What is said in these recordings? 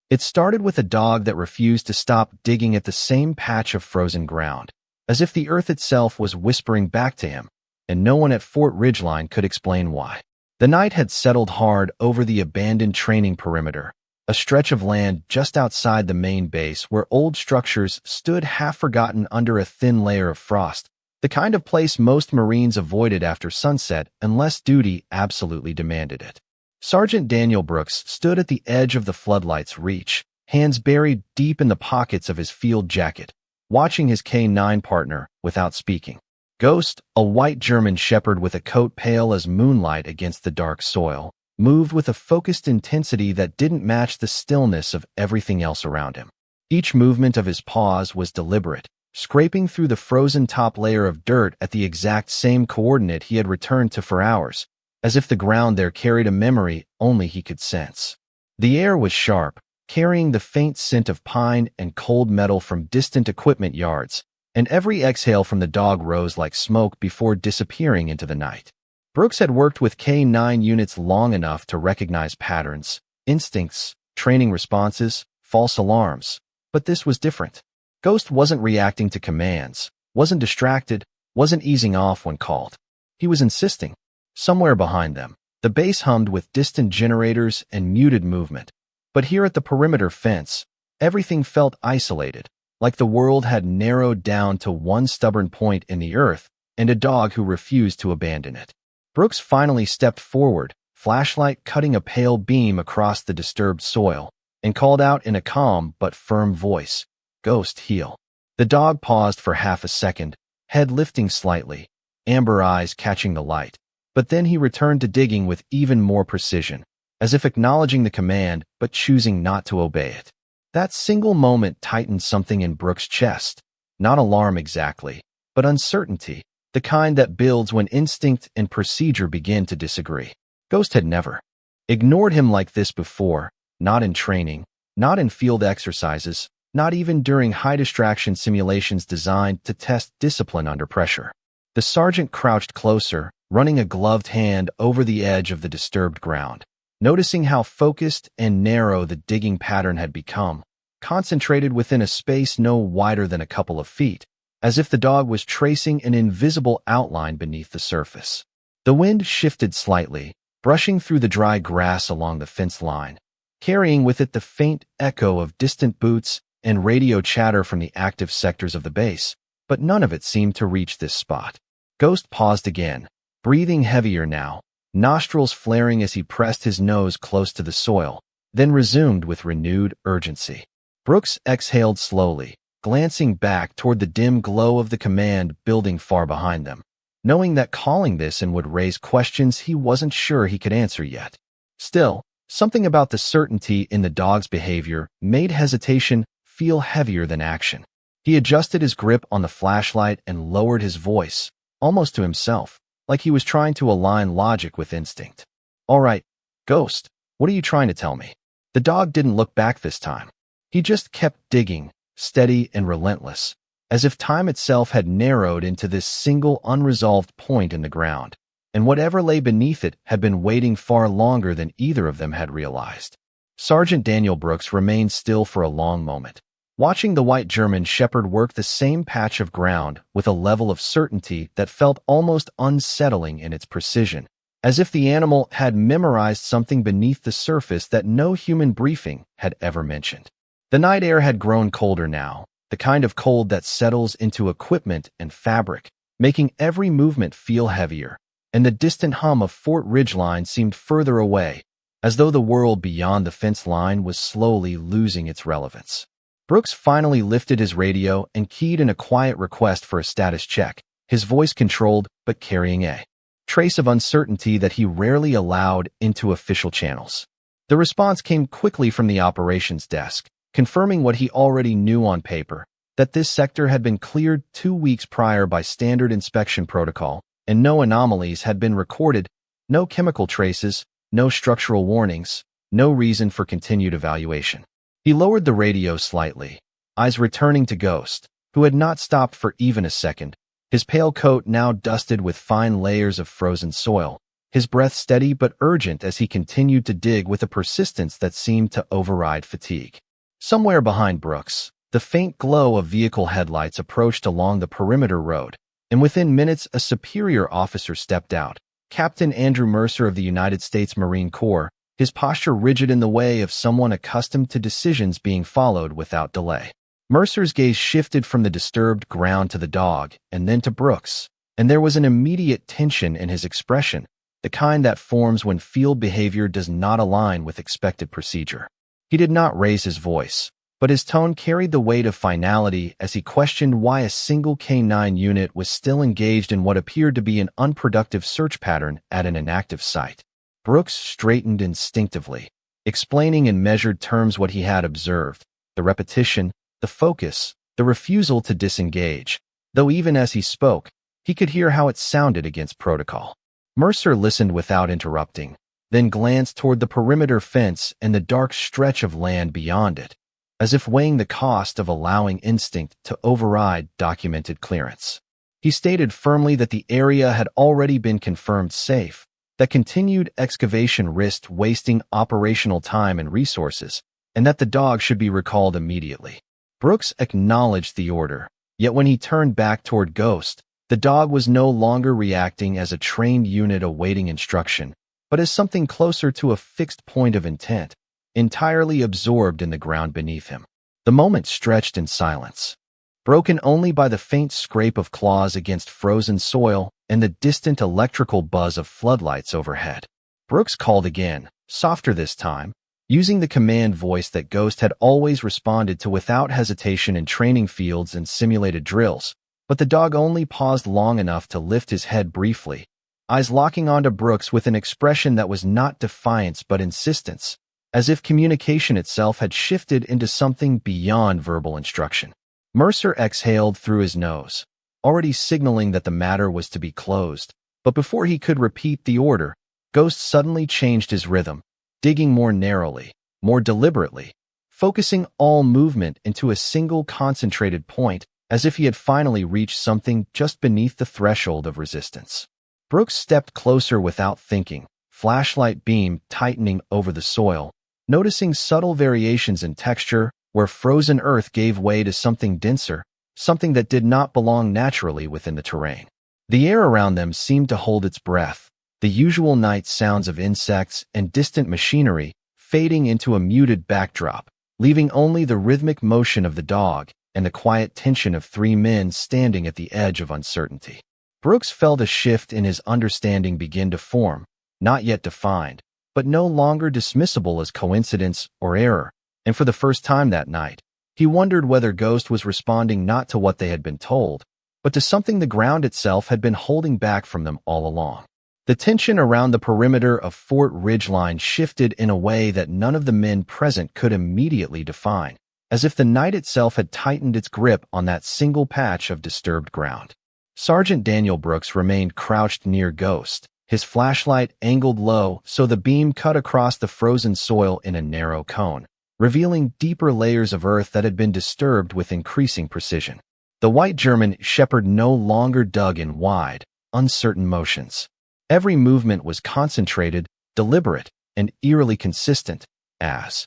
It started with a dog that refused to stop digging at the same patch of frozen ground, as if the earth itself was whispering back to him, and no one at Fort Ridgeline could explain why. The night had settled hard over the abandoned training perimeter, a stretch of land just outside the main base where old structures stood half-forgotten under a thin layer of frost, the kind of place most Marines avoided after sunset unless duty absolutely demanded it. Sergeant Daniel Brooks stood at the edge of the floodlight's reach, hands buried deep in the pockets of his field jacket, watching his K-9 partner without speaking. Ghost, a white German shepherd with a coat pale as moonlight against the dark soil, moved with a focused intensity that didn't match the stillness of everything else around him. Each movement of his paws was deliberate, scraping through the frozen top layer of dirt at the exact same coordinate he had returned to for hours, as if the ground there carried a memory only he could sense. The air was sharp, carrying the faint scent of pine and cold metal from distant equipment yards, and every exhale from the dog rose like smoke before disappearing into the night. Brooks had worked with K-9 units long enough to recognize patterns, instincts, training responses, false alarms, but this was different. Ghost wasn't reacting to commands, wasn't distracted, wasn't easing off when called. He was insisting. Somewhere behind them, the base hummed with distant generators and muted movement. But here at the perimeter fence, everything felt isolated, like the world had narrowed down to one stubborn point in the earth and a dog who refused to abandon it. Brooks finally stepped forward, flashlight cutting a pale beam across the disturbed soil, and called out in a calm but firm voice, "Ghost, heel." The dog paused for half a second, head lifting slightly, amber eyes catching the light, but then he returned to digging with even more precision, as if acknowledging the command but choosing not to obey it. That single moment tightened something in Brooks' chest, not alarm exactly, but uncertainty, the kind that builds when instinct and procedure begin to disagree. Ghost had never ignored him like this before, not in training, not in field exercises, not even during high-distraction simulations designed to test discipline under pressure. The sergeant crouched closer, running a gloved hand over the edge of the disturbed ground, noticing how focused and narrow the digging pattern had become, concentrated within a space no wider than a couple of feet, as if the dog was tracing an invisible outline beneath the surface. The wind shifted slightly, brushing through the dry grass along the fence line, carrying with it the faint echo of distant boots and radio chatter from the active sectors of the base, but none of it seemed to reach this spot. Ghost paused again, breathing heavier now, nostrils flaring as he pressed his nose close to the soil, then resumed with renewed urgency. Brooks exhaled slowly, glancing back toward the dim glow of the command building far behind them, knowing that calling this in would raise questions he wasn't sure he could answer yet. Still, something about the certainty in the dog's behavior made hesitation feel heavier than action. He adjusted his grip on the flashlight and lowered his voice, almost to himself, like he was trying to align logic with instinct. "All right, Ghost, what are you trying to tell me?" The dog didn't look back this time. He just kept digging, steady and relentless, as if time itself had narrowed into this single unresolved point in the ground, and whatever lay beneath it had been waiting far longer than either of them had realized. Sergeant Daniel Brooks remained still for a long moment, watching the white German shepherd work the same patch of ground with a level of certainty that felt almost unsettling in its precision, as if the animal had memorized something beneath the surface that no human briefing had ever mentioned. The night air had grown colder now, the kind of cold that settles into equipment and fabric, making every movement feel heavier, and the distant hum of Fort Ridgeline seemed further away, as though the world beyond the fence line was slowly losing its relevance. Brooks finally lifted his radio and keyed in a quiet request for a status check, his voice controlled but carrying a trace of uncertainty that he rarely allowed into official channels. The response came quickly from the operations desk, confirming what he already knew on paper, that this sector had been cleared 2 weeks prior by standard inspection protocol, and no anomalies had been recorded, no chemical traces, no structural warnings, no reason for continued evaluation. He lowered the radio slightly, eyes returning to Ghost, who had not stopped for even a second, his pale coat now dusted with fine layers of frozen soil, his breath steady but urgent as he continued to dig with a persistence that seemed to override fatigue. Somewhere behind Brooks, the faint glow of vehicle headlights approached along the perimeter road, and within minutes a superior officer stepped out, Captain Andrew Mercer of the United States Marine Corps, his posture rigid in the way of someone accustomed to decisions being followed without delay. Mercer's gaze shifted from the disturbed ground to the dog, and then to Brooks, and there was an immediate tension in his expression, the kind that forms when field behavior does not align with expected procedure. He did not raise his voice, but his tone carried the weight of finality as he questioned why a single K-9 unit was still engaged in what appeared to be an unproductive search pattern at an inactive site. Brooks straightened instinctively, explaining in measured terms what he had observed, the repetition, the focus, the refusal to disengage, though even as he spoke, he could hear how it sounded against protocol. Mercer listened without interrupting, then glanced toward the perimeter fence and the dark stretch of land beyond it, as if weighing the cost of allowing instinct to override documented clearance. He stated firmly that the area had already been confirmed safe, that continued excavation risked wasting operational time and resources, and that the dog should be recalled immediately. Brooks acknowledged the order, yet when he turned back toward Ghost, the dog was no longer reacting as a trained unit awaiting instruction, but as something closer to a fixed point of intent, entirely absorbed in the ground beneath him. The moment stretched in silence, broken only by the faint scrape of claws against frozen soil and the distant electrical buzz of floodlights overhead. Brooks called again, softer this time, using the command voice that Ghost had always responded to without hesitation in training fields and simulated drills, but the dog only paused long enough to lift his head briefly, eyes locking onto Brooks with an expression that was not defiance but insistence, as if communication itself had shifted into something beyond verbal instruction. Mercer exhaled through his nose, already signaling that the matter was to be closed, but before he could repeat the order, Ghost suddenly changed his rhythm, digging more narrowly, more deliberately, focusing all movement into a single concentrated point, as if he had finally reached something just beneath the threshold of resistance. Brooks stepped closer without thinking, flashlight beam tightening over the soil, noticing subtle variations in texture where frozen earth gave way to something denser, something that did not belong naturally within the terrain. The air around them seemed to hold its breath, the usual night sounds of insects and distant machinery fading into a muted backdrop, leaving only the rhythmic motion of the dog and the quiet tension of three men standing at the edge of uncertainty. Brooks felt a shift in his understanding begin to form, not yet defined, but no longer dismissible as coincidence or error, and for the first time that night, he wondered whether Ghost was responding not to what they had been told, but to something the ground itself had been holding back from them all along. The tension around the perimeter of Fort Ridgeline shifted in a way that none of the men present could immediately define, as if the night itself had tightened its grip on that single patch of disturbed ground. Sergeant Daniel Brooks remained crouched near Ghost, his flashlight angled low so the beam cut across the frozen soil in a narrow cone, revealing deeper layers of earth that had been disturbed with increasing precision. The white German shepherd no longer dug in wide, uncertain motions. Every movement was concentrated, deliberate, and eerily consistent, as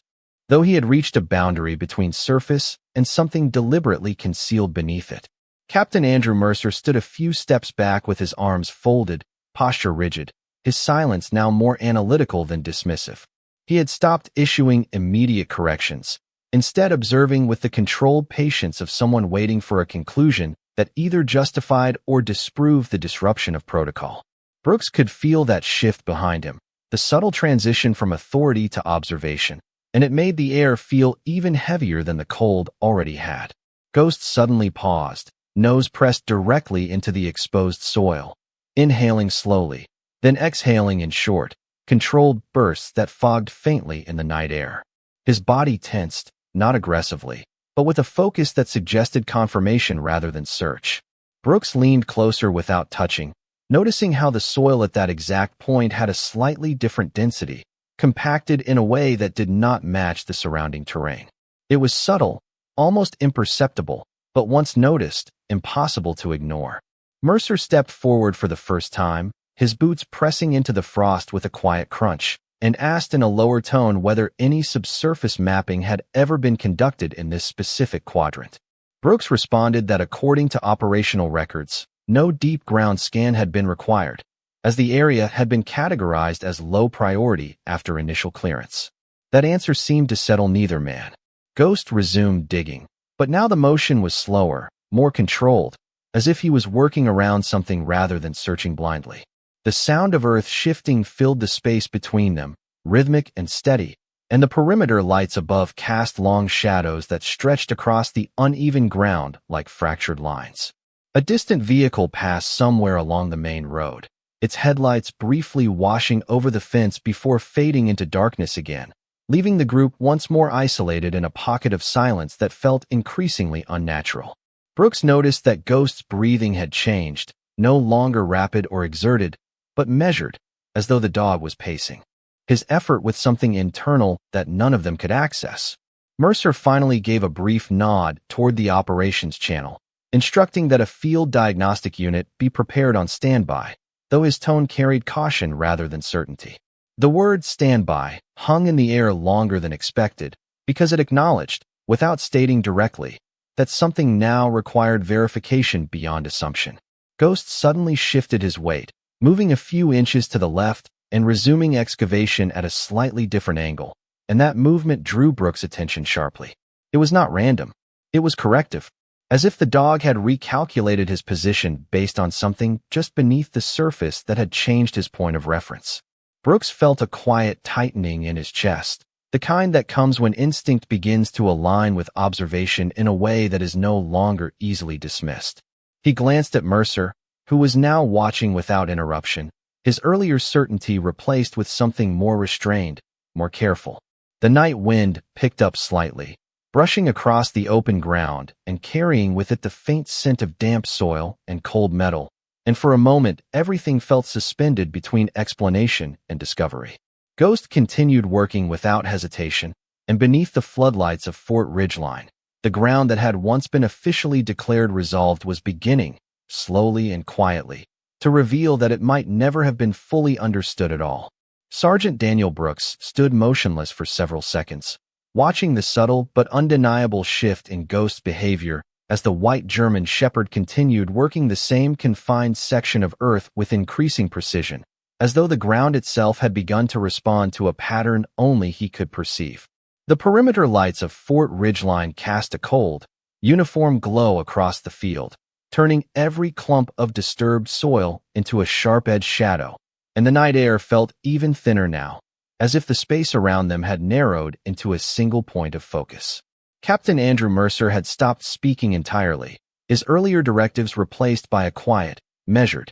though he had reached a boundary between surface and something deliberately concealed beneath it. Captain Andrew Mercer stood a few steps back with his arms folded, posture rigid, his silence now more analytical than dismissive. He had stopped issuing immediate corrections, instead observing with the controlled patience of someone waiting for a conclusion that either justified or disproved the disruption of protocol. Brooks could feel that shift behind him, the subtle transition from authority to observation, and it made the air feel even heavier than the cold already had. Ghost suddenly paused, nose pressed directly into the exposed soil, inhaling slowly, then exhaling in short, controlled bursts that fogged faintly in the night air. His body tensed, not aggressively, but with a focus that suggested confirmation rather than search. Brooks leaned closer without touching, noticing how the soil at that exact point had a slightly different density, compacted in a way that did not match the surrounding terrain. It was subtle, almost imperceptible, but once noticed, impossible to ignore. Mercer stepped forward for the first time, his boots pressing into the frost with a quiet crunch, and asked in a lower tone whether any subsurface mapping had ever been conducted in this specific quadrant. Brooks responded that according to operational records, no deep ground scan had been required, as the area had been categorized as low priority after initial clearance. That answer seemed to settle neither man. Ghost resumed digging, but now the motion was slower, more controlled, as if he was working around something rather than searching blindly. The sound of earth shifting filled the space between them, rhythmic and steady, and the perimeter lights above cast long shadows that stretched across the uneven ground like fractured lines. A distant vehicle passed somewhere along the main road, its headlights briefly washing over the fence before fading into darkness again, leaving the group once more isolated in a pocket of silence that felt increasingly unnatural. Brooks noticed that Ghost's breathing had changed, no longer rapid or exerted, but measured, as though the dog was pacing. His effort with something internal that none of them could access. Mercer finally gave a brief nod toward the operations channel, instructing that a field diagnostic unit be prepared on standby, though his tone carried caution rather than certainty. The word standby hung in the air longer than expected because it acknowledged, without stating directly, that something now required verification beyond assumption. Ghost suddenly shifted his weight, moving a few inches to the left and resuming excavation at a slightly different angle, and that movement drew Brooks' attention sharply. It was not random. It was corrective, as if the dog had recalculated his position based on something just beneath the surface that had changed his point of reference. Brooks felt a quiet tightening in his chest, the kind that comes when instinct begins to align with observation in a way that is no longer easily dismissed. He glanced at Mercer, who was now watching without interruption, his earlier certainty replaced with something more restrained, more careful. The night wind picked up slightly, brushing across the open ground and carrying with it the faint scent of damp soil and cold metal, and for a moment everything felt suspended between explanation and discovery. Ghost continued working without hesitation, and beneath the floodlights of Fort Ridgeline, the ground that had once been officially declared resolved was beginning, slowly and quietly, to reveal that it might never have been fully understood at all. Sergeant Daniel Brooks stood motionless for several seconds, watching the subtle but undeniable shift in Ghost's behavior as the white German shepherd continued working the same confined section of earth with increasing precision, as though the ground itself had begun to respond to a pattern only he could perceive. The perimeter lights of Fort Ridgeline cast a cold, uniform glow across the field, turning every clump of disturbed soil into a sharp-edged shadow, and the night air felt even thinner now, as if the space around them had narrowed into a single point of focus. Captain Andrew Mercer had stopped speaking entirely, his earlier directives replaced by a quiet, measured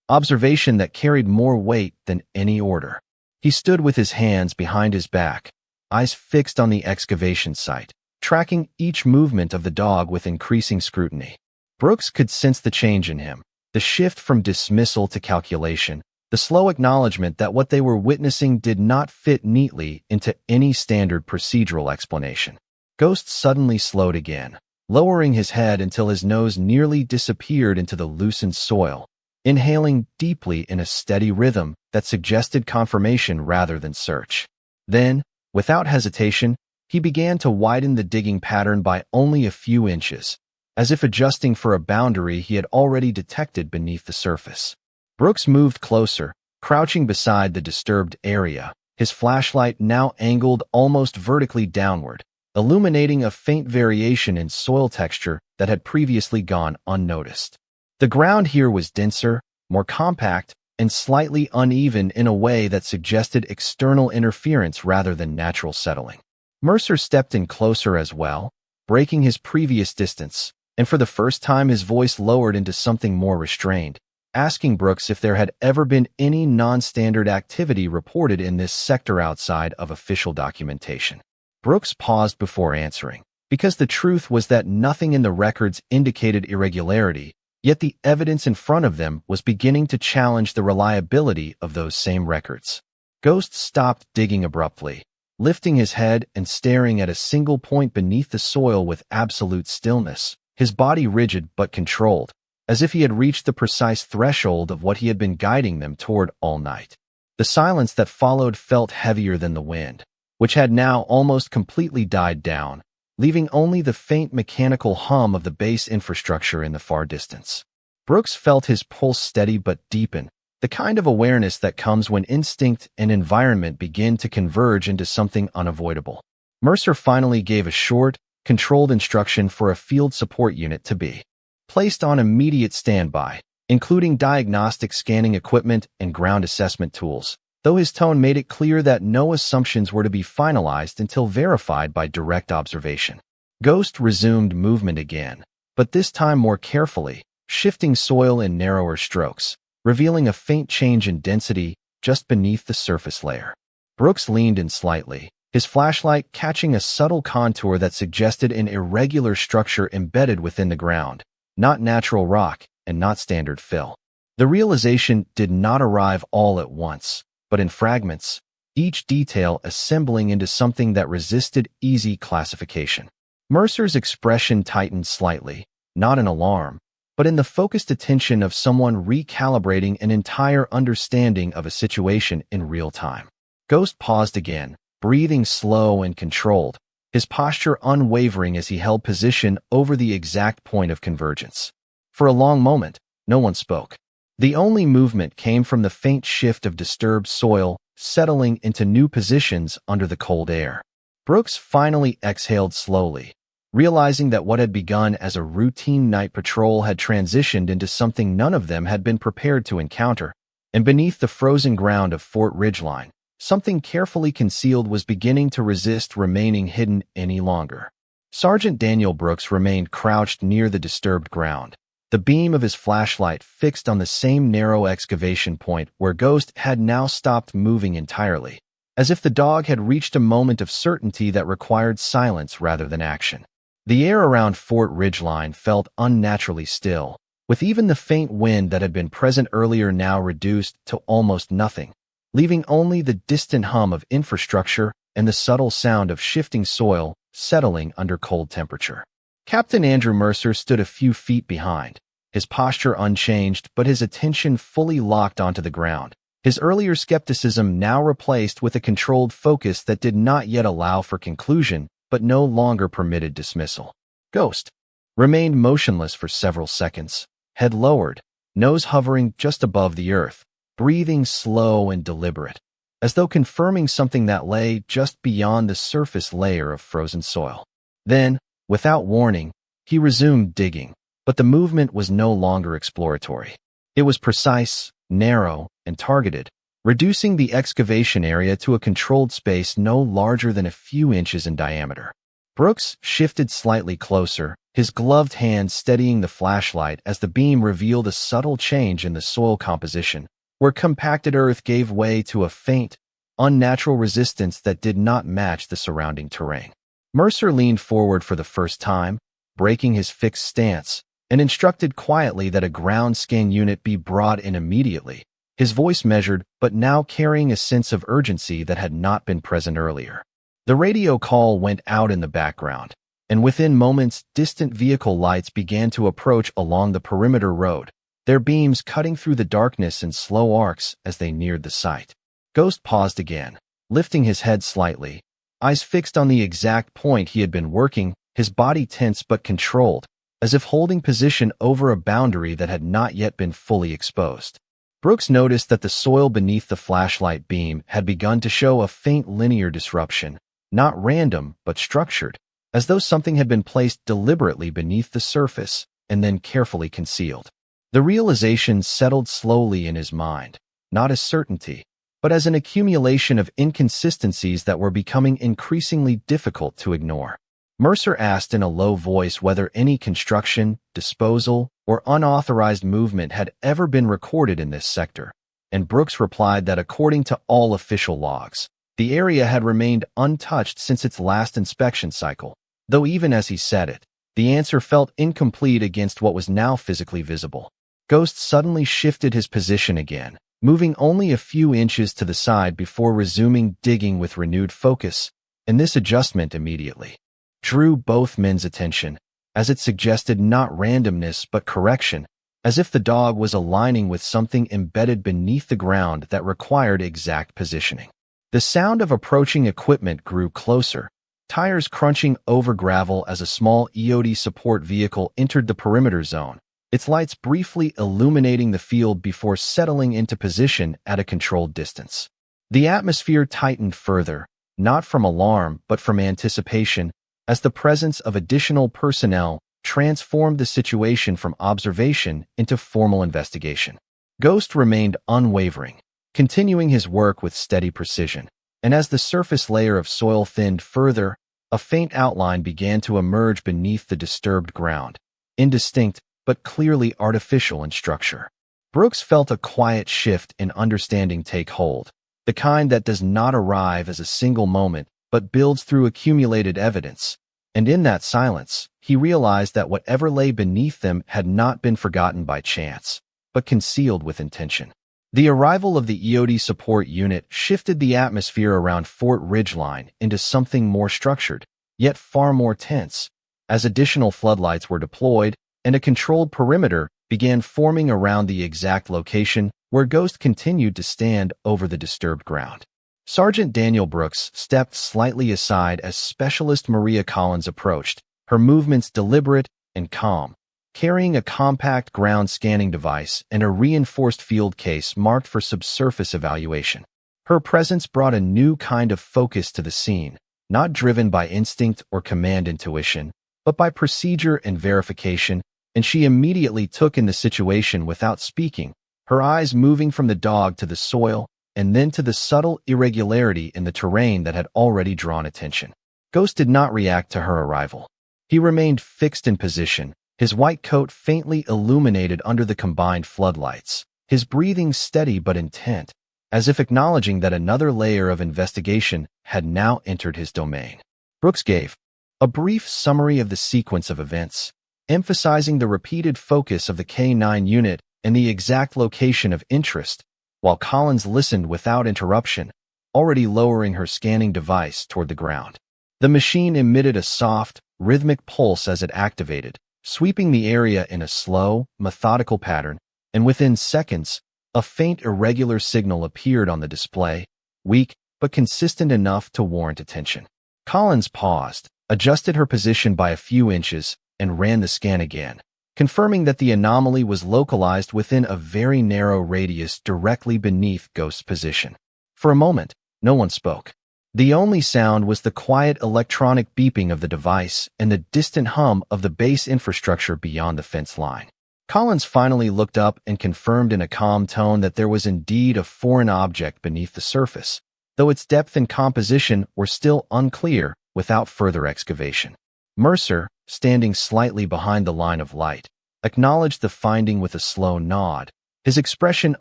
observation that carried more weight than any order. He stood with his hands behind his back, eyes fixed on the excavation site, tracking each movement of the dog with increasing scrutiny. Brooks could sense the change in him, the shift from dismissal to calculation, the slow acknowledgement that what they were witnessing did not fit neatly into any standard procedural explanation. Ghost suddenly slowed again, lowering his head until his nose nearly disappeared into the loosened soil, inhaling deeply in a steady rhythm that suggested confirmation rather than search. Then, without hesitation, he began to widen the digging pattern by only a few inches, as if adjusting for a boundary he had already detected beneath the surface. Brooks moved closer, crouching beside the disturbed area, his flashlight now angled almost vertically downward, illuminating a faint variation in soil texture that had previously gone unnoticed. The ground here was denser, more compact, and slightly uneven in a way that suggested external interference rather than natural settling. Mercer stepped in closer as well, breaking his previous distance, and for the first time his voice lowered into something more restrained, asking Brooks if there had ever been any non-standard activity reported in this sector outside of official documentation. Brooks paused before answering, because the truth was that nothing in the records indicated irregularity, yet the evidence in front of them was beginning to challenge the reliability of those same records. Ghost stopped digging abruptly, lifting his head and staring at a single point beneath the soil with absolute stillness, his body rigid but controlled, as if he had reached the precise threshold of what he had been guiding them toward all night. The silence that followed felt heavier than the wind, which had now almost completely died down, leaving only the faint mechanical hum of the base infrastructure in the far distance. Brooks felt his pulse steady but deepen, the kind of awareness that comes when instinct and environment begin to converge into something unavoidable. Mercer finally gave a short, controlled instruction for a field support unit to be placed on immediate standby, including diagnostic scanning equipment and ground assessment tools, though his tone made it clear that no assumptions were to be finalized until verified by direct observation. Ghost resumed movement again, but this time more carefully, shifting soil in narrower strokes, revealing a faint change in density just beneath the surface layer. Brooks leaned in slightly, his flashlight catching a subtle contour that suggested an irregular structure embedded within the ground, not natural rock and not standard fill. The realization did not arrive all at once, but in fragments, each detail assembling into something that resisted easy classification. Mercer's expression tightened slightly, not in alarm, but in the focused attention of someone recalibrating an entire understanding of a situation in real time. Ghost paused again, breathing slow and controlled, his posture unwavering as he held position over the exact point of convergence. For a long moment, no one spoke. The only movement came from the faint shift of disturbed soil settling into new positions under the cold air. Brooks finally exhaled slowly, realizing that what had begun as a routine night patrol had transitioned into something none of them had been prepared to encounter, and beneath the frozen ground of Fort Ridgeline, something carefully concealed was beginning to resist remaining hidden any longer. Sergeant Daniel Brooks remained crouched near the disturbed ground, the beam of his flashlight fixed on the same narrow excavation point where Ghost had now stopped moving entirely, as if the dog had reached a moment of certainty that required silence rather than action. The air around Fort Ridgeline felt unnaturally still, with even the faint wind that had been present earlier now reduced to almost nothing, leaving only the distant hum of infrastructure and the subtle sound of shifting soil settling under cold temperature. Captain Andrew Mercer stood a few feet behind, his posture unchanged but his attention fully locked onto the ground, his earlier skepticism now replaced with a controlled focus that did not yet allow for conclusion but no longer permitted dismissal. Ghost remained motionless for several seconds, head lowered, nose hovering just above the earth, breathing slow and deliberate, as though confirming something that lay just beyond the surface layer of frozen soil. Then, without warning, he resumed digging, but the movement was no longer exploratory. It was precise, narrow, and targeted, reducing the excavation area to a controlled space no larger than a few inches in diameter. Brooks shifted slightly closer, his gloved hand steadying the flashlight as the beam revealed a subtle change in the soil composition, where compacted earth gave way to a faint, unnatural resistance that did not match the surrounding terrain. Mercer leaned forward for the first time, breaking his fixed stance, and instructed quietly that a ground scan unit be brought in immediately, his voice measured but now carrying a sense of urgency that had not been present earlier. The radio call went out in the background, and within moments distant vehicle lights began to approach along the perimeter road, their beams cutting through the darkness in slow arcs as they neared the site. Ghost paused again, lifting his head slightly, eyes fixed on the exact point he had been working, his body tense but controlled, as if holding position over a boundary that had not yet been fully exposed. Brooks noticed that the soil beneath the flashlight beam had begun to show a faint linear disruption, not random but structured, as though something had been placed deliberately beneath the surface and then carefully concealed. The realization settled slowly in his mind, not as certainty, but as an accumulation of inconsistencies that were becoming increasingly difficult to ignore. Mercer asked in a low voice whether any construction, disposal, or unauthorized movement had ever been recorded in this sector, and Brooks replied that according to all official logs, the area had remained untouched since its last inspection cycle, though even as he said it, the answer felt incomplete against what was now physically visible. Ghost suddenly shifted his position again, moving only a few inches to the side before resuming digging with renewed focus, and this adjustment immediately drew both men's attention, as it suggested not randomness but correction, as if the dog was aligning with something embedded beneath the ground that required exact positioning. The sound of approaching equipment grew closer, tires crunching over gravel as a small EOD support vehicle entered the perimeter zone, its lights briefly illuminating the field before settling into position at a controlled distance. The atmosphere tightened further, not from alarm but from anticipation, as the presence of additional personnel transformed the situation from observation into formal investigation. Ghost remained unwavering, continuing his work with steady precision, and as the surface layer of soil thinned further, a faint outline began to emerge beneath the disturbed ground, indistinct but clearly artificial in structure. Brooks felt a quiet shift in understanding take hold, the kind that does not arrive as a single moment but builds through accumulated evidence, and in that silence, he realized that whatever lay beneath them had not been forgotten by chance, but concealed with intention. The arrival of the EOD support unit shifted the atmosphere around Fort Ridgeline into something more structured, yet far more tense, as additional floodlights were deployed and a controlled perimeter began forming around the exact location where Ghost continued to stand over the disturbed ground. Sergeant Daniel Brooks stepped slightly aside as Specialist Maria Collins approached, her movements deliberate and calm, carrying a compact ground scanning device and a reinforced field case marked for subsurface evaluation. Her presence brought a new kind of focus to the scene, not driven by instinct or command intuition, but by procedure and verification, and she immediately took in the situation without speaking, her eyes moving from the dog to the soil and then to the subtle irregularity in the terrain that had already drawn attention. Ghost did not react to her arrival. He remained fixed in position, his white coat faintly illuminated under the combined floodlights, his breathing steady but intent, as if acknowledging that another layer of investigation had now entered his domain. Brooks gave a brief summary of the sequence of events, emphasizing the repeated focus of the K-9 unit and the exact location of interest, while Collins listened without interruption, already lowering her scanning device toward the ground. The machine emitted a soft, rhythmic pulse as it activated, sweeping the area in a slow, methodical pattern, and within seconds, a faint irregular signal appeared on the display, weak but consistent enough to warrant attention. Collins paused, adjusted her position by a few inches, and ran the scan again, confirming that the anomaly was localized within a very narrow radius directly beneath Ghost's position. For a moment, no one spoke. The only sound was the quiet electronic beeping of the device and the distant hum of the base infrastructure beyond the fence line. Collins finally looked up and confirmed in a calm tone that there was indeed a foreign object beneath the surface, though its depth and composition were still unclear without further excavation. Mercer, standing slightly behind the line of light, acknowledged the finding with a slow nod, his expression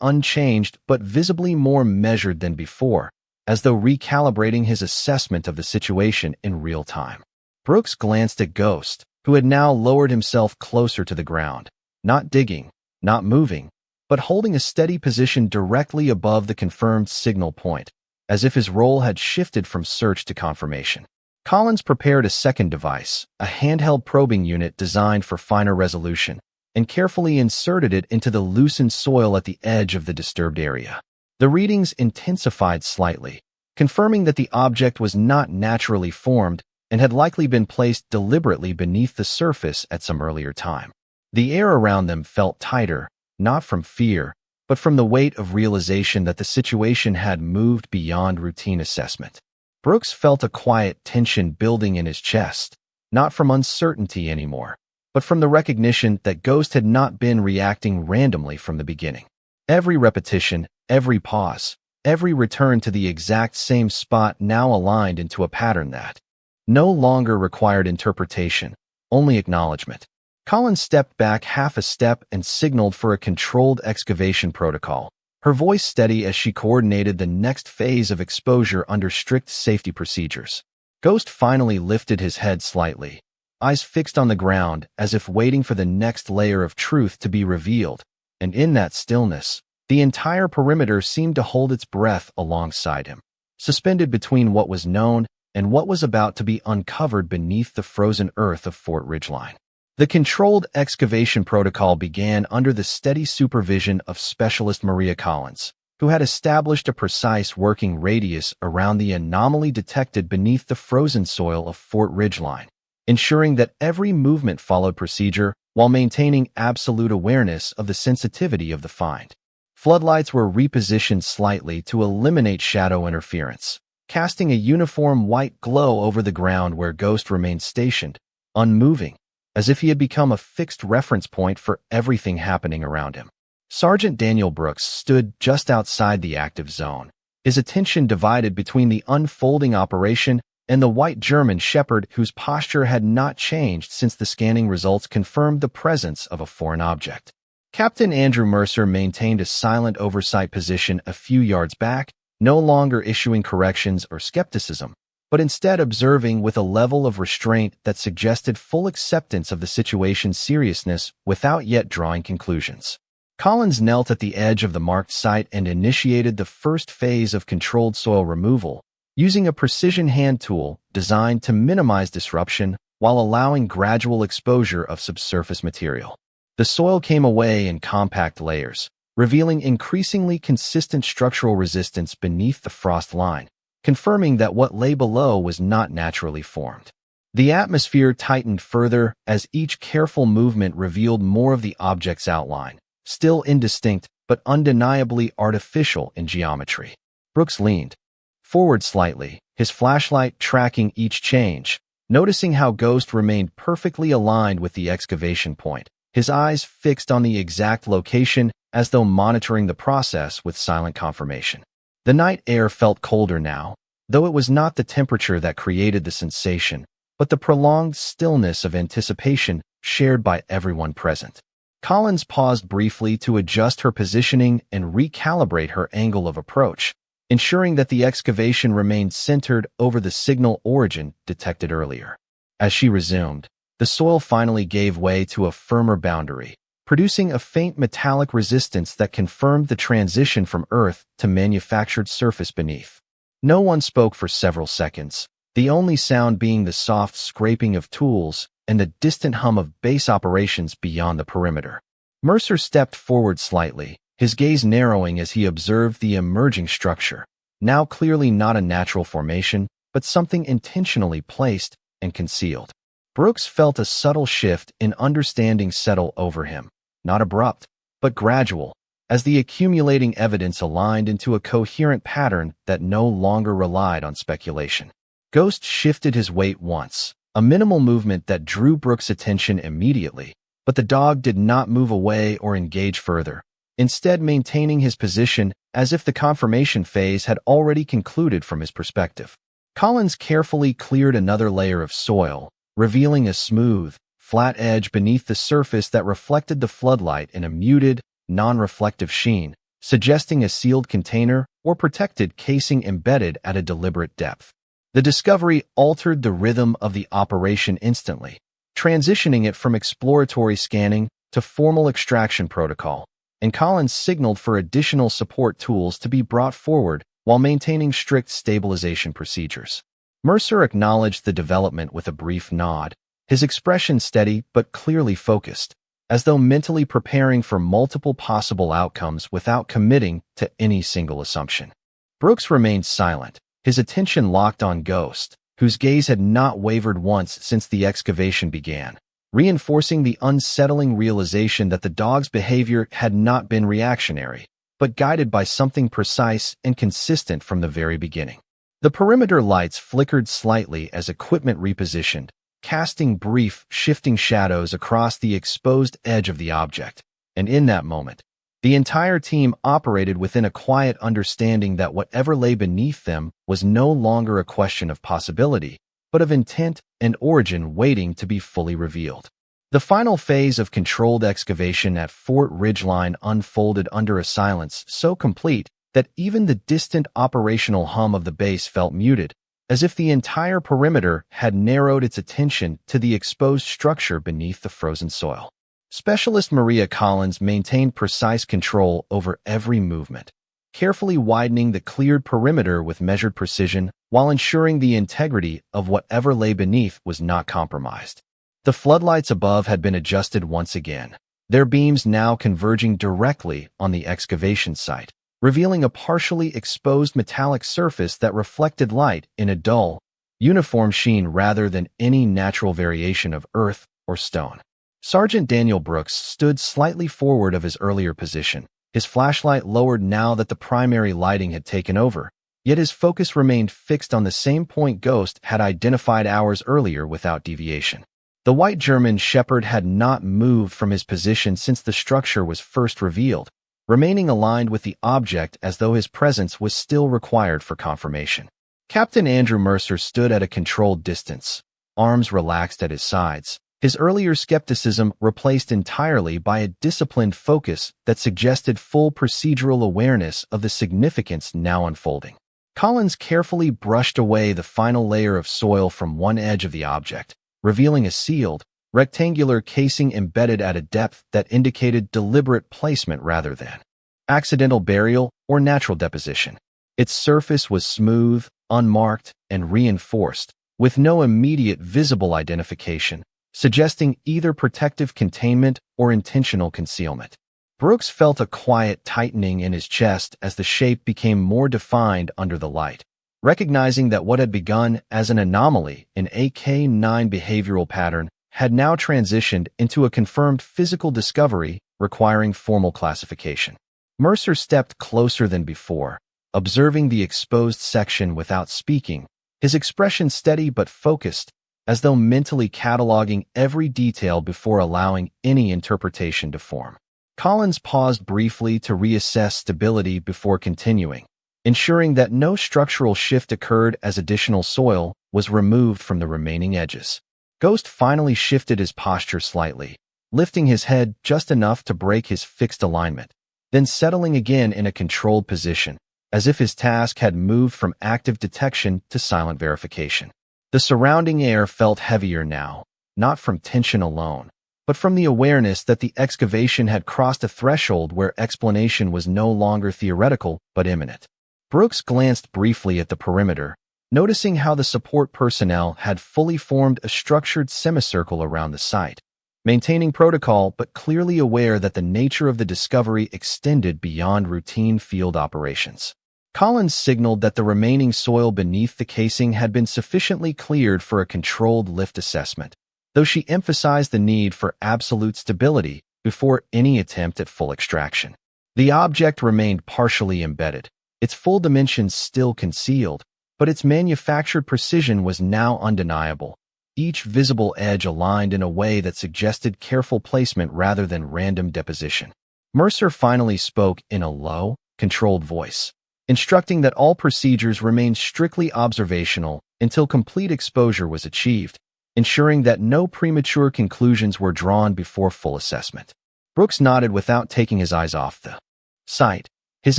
unchanged but visibly more measured than before, as though recalibrating his assessment of the situation in real time. Brooks glanced at Ghost, who had now lowered himself closer to the ground, not digging, not moving, but holding a steady position directly above the confirmed signal point, as if his role had shifted from search to confirmation. Collins prepared a second device, a handheld probing unit designed for finer resolution, and carefully inserted it into the loosened soil at the edge of the disturbed area. The readings intensified slightly, confirming that the object was not naturally formed and had likely been placed deliberately beneath the surface at some earlier time. The air around them felt tighter, not from fear, but from the weight of realization that the situation had moved beyond routine assessment. Brooks felt a quiet tension building in his chest, not from uncertainty anymore, but from the recognition that Ghost had not been reacting randomly from the beginning. Every repetition, every pause, every return to the exact same spot now aligned into a pattern that no longer required interpretation, only acknowledgement. Collins stepped back half a step and signaled for a controlled excavation protocol, her voice steady as she coordinated the next phase of exposure under strict safety procedures. Ghost finally lifted his head slightly, eyes fixed on the ground as if waiting for the next layer of truth to be revealed, and in that stillness, the entire perimeter seemed to hold its breath alongside him, suspended between what was known and what was about to be uncovered beneath the frozen earth of Fort Ridgeline. The controlled excavation protocol began under the steady supervision of Specialist Maria Collins, who had established a precise working radius around the anomaly detected beneath the frozen soil of Fort Ridgeline, ensuring that every movement followed procedure while maintaining absolute awareness of the sensitivity of the find. Floodlights were repositioned slightly to eliminate shadow interference, casting a uniform white glow over the ground where Ghost remained stationed, unmoving, as if he had become a fixed reference point for everything happening around him. Sergeant Daniel Brooks stood just outside the active zone, his attention divided between the unfolding operation and the white German shepherd whose posture had not changed since the scanning results confirmed the presence of a foreign object. Captain Andrew Mercer maintained a silent oversight position a few yards back, no longer issuing corrections or skepticism, but instead observing with a level of restraint that suggested full acceptance of the situation's seriousness without yet drawing conclusions. Collins knelt at the edge of the marked site and initiated the first phase of controlled soil removal, using a precision hand tool designed to minimize disruption while allowing gradual exposure of subsurface material. The soil came away in compact layers, revealing increasingly consistent structural resistance beneath the frost line, confirming that what lay below was not naturally formed. The atmosphere tightened further as each careful movement revealed more of the object's outline, still indistinct but undeniably artificial in geometry. Brooks leaned forward slightly, his flashlight tracking each change, noticing how Ghost remained perfectly aligned with the excavation point, his eyes fixed on the exact location as though monitoring the process with silent confirmation. The night air felt colder now, though it was not the temperature that created the sensation, but the prolonged stillness of anticipation shared by everyone present. Collins paused briefly to adjust her positioning and recalibrate her angle of approach, ensuring that the excavation remained centered over the signal origin detected earlier. As she resumed, the soil finally gave way to a firmer boundary, producing a faint metallic resistance that confirmed the transition from earth to manufactured surface beneath. No one spoke for several seconds, the only sound being the soft scraping of tools and the distant hum of base operations beyond the perimeter. Mercer stepped forward slightly, his gaze narrowing as he observed the emerging structure, now clearly not a natural formation, but something intentionally placed and concealed. Brooks felt a subtle shift in understanding settle over him, not abrupt, but gradual, as the accumulating evidence aligned into a coherent pattern that no longer relied on speculation. Ghost shifted his weight once, a minimal movement that drew Brooks' attention immediately, but the dog did not move away or engage further, instead maintaining his position as if the confirmation phase had already concluded from his perspective. Collins carefully cleared another layer of soil, revealing a smooth, flat edge beneath the surface that reflected the floodlight in a muted, non-reflective sheen, suggesting a sealed container or protected casing embedded at a deliberate depth. The discovery altered the rhythm of the operation instantly, transitioning it from exploratory scanning to formal extraction protocol, and Collins signaled for additional support tools to be brought forward while maintaining strict stabilization procedures. Mercer acknowledged the development with a brief nod, his expression steady but clearly focused, as though mentally preparing for multiple possible outcomes without committing to any single assumption. Brooks remained silent, his attention locked on Ghost, whose gaze had not wavered once since the excavation began, reinforcing the unsettling realization that the dog's behavior had not been reactionary, but guided by something precise and consistent from the very beginning. The perimeter lights flickered slightly as equipment repositioned, casting brief, shifting shadows across the exposed edge of the object, and in that moment, the entire team operated within a quiet understanding that whatever lay beneath them was no longer a question of possibility, but of intent and origin waiting to be fully revealed. The final phase of controlled excavation at Fort Ridgeline unfolded under a silence so complete that even the distant operational hum of the base felt muted, as if the entire perimeter had narrowed its attention to the exposed structure beneath the frozen soil. Specialist Maria Collins maintained precise control over every movement, carefully widening the cleared perimeter with measured precision while ensuring the integrity of whatever lay beneath was not compromised. The floodlights above had been adjusted once again, their beams now converging directly on the excavation site, revealing a partially exposed metallic surface that reflected light in a dull, uniform sheen rather than any natural variation of earth or stone. Sergeant Daniel Brooks stood slightly forward of his earlier position, his flashlight lowered now that the primary lighting had taken over, yet his focus remained fixed on the same point Ghost had identified hours earlier without deviation. The white German shepherd had not moved from his position since the structure was first revealed, remaining aligned with the object as though his presence was still required for confirmation. Captain Andrew Mercer stood at a controlled distance, arms relaxed at his sides, his earlier skepticism replaced entirely by a disciplined focus that suggested full procedural awareness of the significance now unfolding. Collins carefully brushed away the final layer of soil from one edge of the object, revealing a sealed, rectangular casing embedded at a depth that indicated deliberate placement rather than accidental burial or natural deposition. Its surface was smooth, unmarked, and reinforced, with no immediate visible identification, suggesting either protective containment or intentional concealment. Brooks felt a quiet tightening in his chest as the shape became more defined under the light, recognizing that what had begun as an anomaly in a K9 behavioral pattern had now transitioned into a confirmed physical discovery requiring formal classification. Mercer stepped closer than before, observing the exposed section without speaking, his expression steady but focused, as though mentally cataloging every detail before allowing any interpretation to form. Collins paused briefly to reassess stability before continuing, ensuring that no structural shift occurred as additional soil was removed from the remaining edges. Ghost finally shifted his posture slightly, lifting his head just enough to break his fixed alignment, then settling again in a controlled position, as if his task had moved from active detection to silent verification. The surrounding air felt heavier now, not from tension alone, but from the awareness that the excavation had crossed a threshold where explanation was no longer theoretical but imminent. Brooks glanced briefly at the perimeter, noticing how the support personnel had fully formed a structured semicircle around the site, maintaining protocol but clearly aware that the nature of the discovery extended beyond routine field operations. Collins signaled that the remaining soil beneath the casing had been sufficiently cleared for a controlled lift assessment, though she emphasized the need for absolute stability before any attempt at full extraction. The object remained partially embedded, its full dimensions still concealed, but its manufactured precision was now undeniable, each visible edge aligned in a way that suggested careful placement rather than random deposition. Mercer finally spoke in a low, controlled voice, instructing that all procedures remain strictly observational until complete exposure was achieved, ensuring that no premature conclusions were drawn before full assessment. Brooks nodded without taking his eyes off the site, his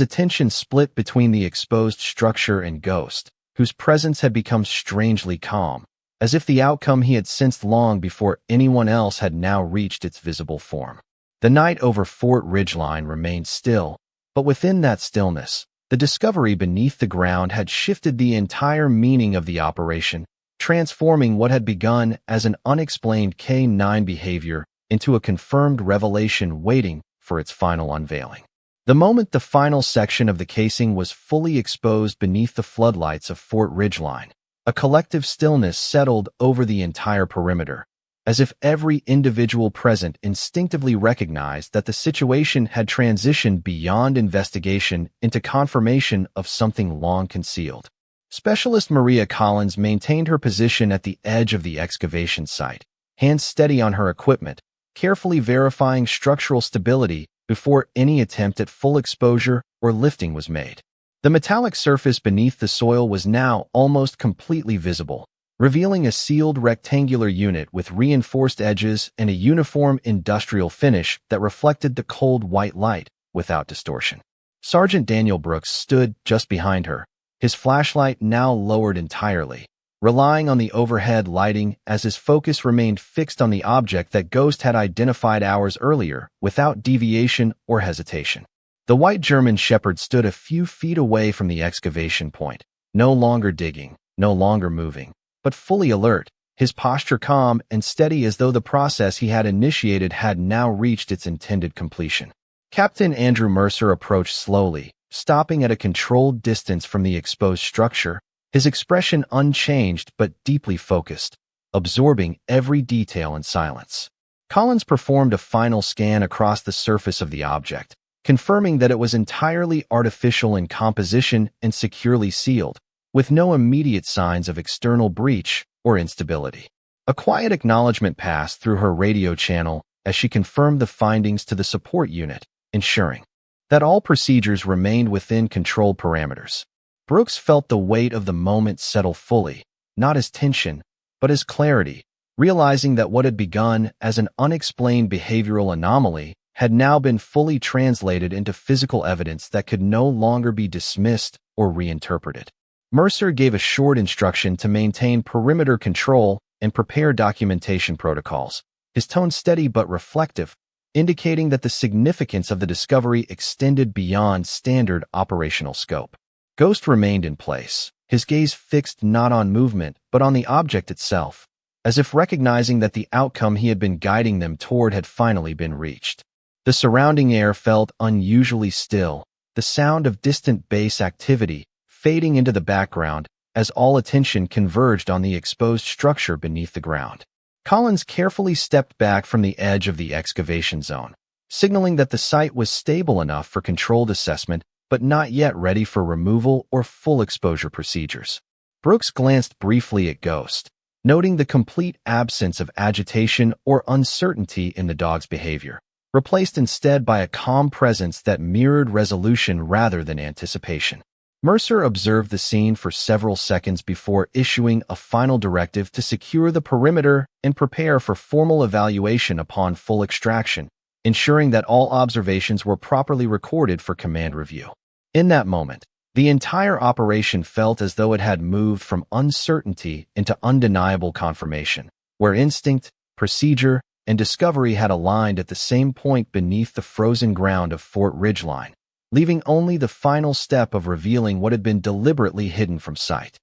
attention split between the exposed structure and Ghost, whose presence had become strangely calm, as if the outcome he had sensed long before anyone else had now reached its visible form. The night over Fort Ridgeline remained still, but within that stillness, the discovery beneath the ground had shifted the entire meaning of the operation, transforming what had begun as an unexplained K9 behavior into a confirmed revelation waiting for its final unveiling. The moment the final section of the casing was fully exposed beneath the floodlights of Fort Ridgeline, a collective stillness settled over the entire perimeter, as if every individual present instinctively recognized that the situation had transitioned beyond investigation into confirmation of something long concealed. Specialist Maria Collins maintained her position at the edge of the excavation site, hands steady on her equipment, carefully verifying structural stability before any attempt at full exposure or lifting was made. The metallic surface beneath the soil was now almost completely visible, revealing a sealed rectangular unit with reinforced edges and a uniform industrial finish that reflected the cold white light without distortion. Sergeant Daniel Brooks stood just behind her, his flashlight now lowered entirely, relying on the overhead lighting as his focus remained fixed on the object that Ghost had identified hours earlier without deviation or hesitation. The white German shepherd stood a few feet away from the excavation point, no longer digging, no longer moving, but fully alert, his posture calm and steady as though the process he had initiated had now reached its intended completion. Captain Andrew Mercer approached slowly, stopping at a controlled distance from the exposed structure, his expression unchanged but deeply focused, absorbing every detail in silence. Collins performed a final scan across the surface of the object, confirming that it was entirely artificial in composition and securely sealed, with no immediate signs of external breach or instability. A quiet acknowledgement passed through her radio channel as she confirmed the findings to the support unit, ensuring that all procedures remained within controlled parameters. Brooks felt the weight of the moment settle fully, not as tension, but as clarity, realizing that what had begun as an unexplained behavioral anomaly had now been fully translated into physical evidence that could no longer be dismissed or reinterpreted. Mercer gave a short instruction to maintain perimeter control and prepare documentation protocols, his tone steady but reflective, indicating that the significance of the discovery extended beyond standard operational scope. Ghost remained in place, his gaze fixed not on movement but on the object itself, as if recognizing that the outcome he had been guiding them toward had finally been reached. The surrounding air felt unusually still, the sound of distant bass activity fading into the background as all attention converged on the exposed structure beneath the ground. Collins carefully stepped back from the edge of the excavation zone, signaling that the site was stable enough for controlled assessment but not yet ready for removal or full exposure procedures. Brooks glanced briefly at Ghost, noting the complete absence of agitation or uncertainty in the dog's behavior, replaced instead by a calm presence that mirrored resolution rather than anticipation. Mercer observed the scene for several seconds before issuing a final directive to secure the perimeter and prepare for formal evaluation upon full extraction, ensuring that all observations were properly recorded for command review. In that moment, the entire operation felt as though it had moved from uncertainty into undeniable confirmation, where instinct, procedure, and discovery had aligned at the same point beneath the frozen ground of Fort Ridgeline, leaving only the final step of revealing what had been deliberately hidden from sight.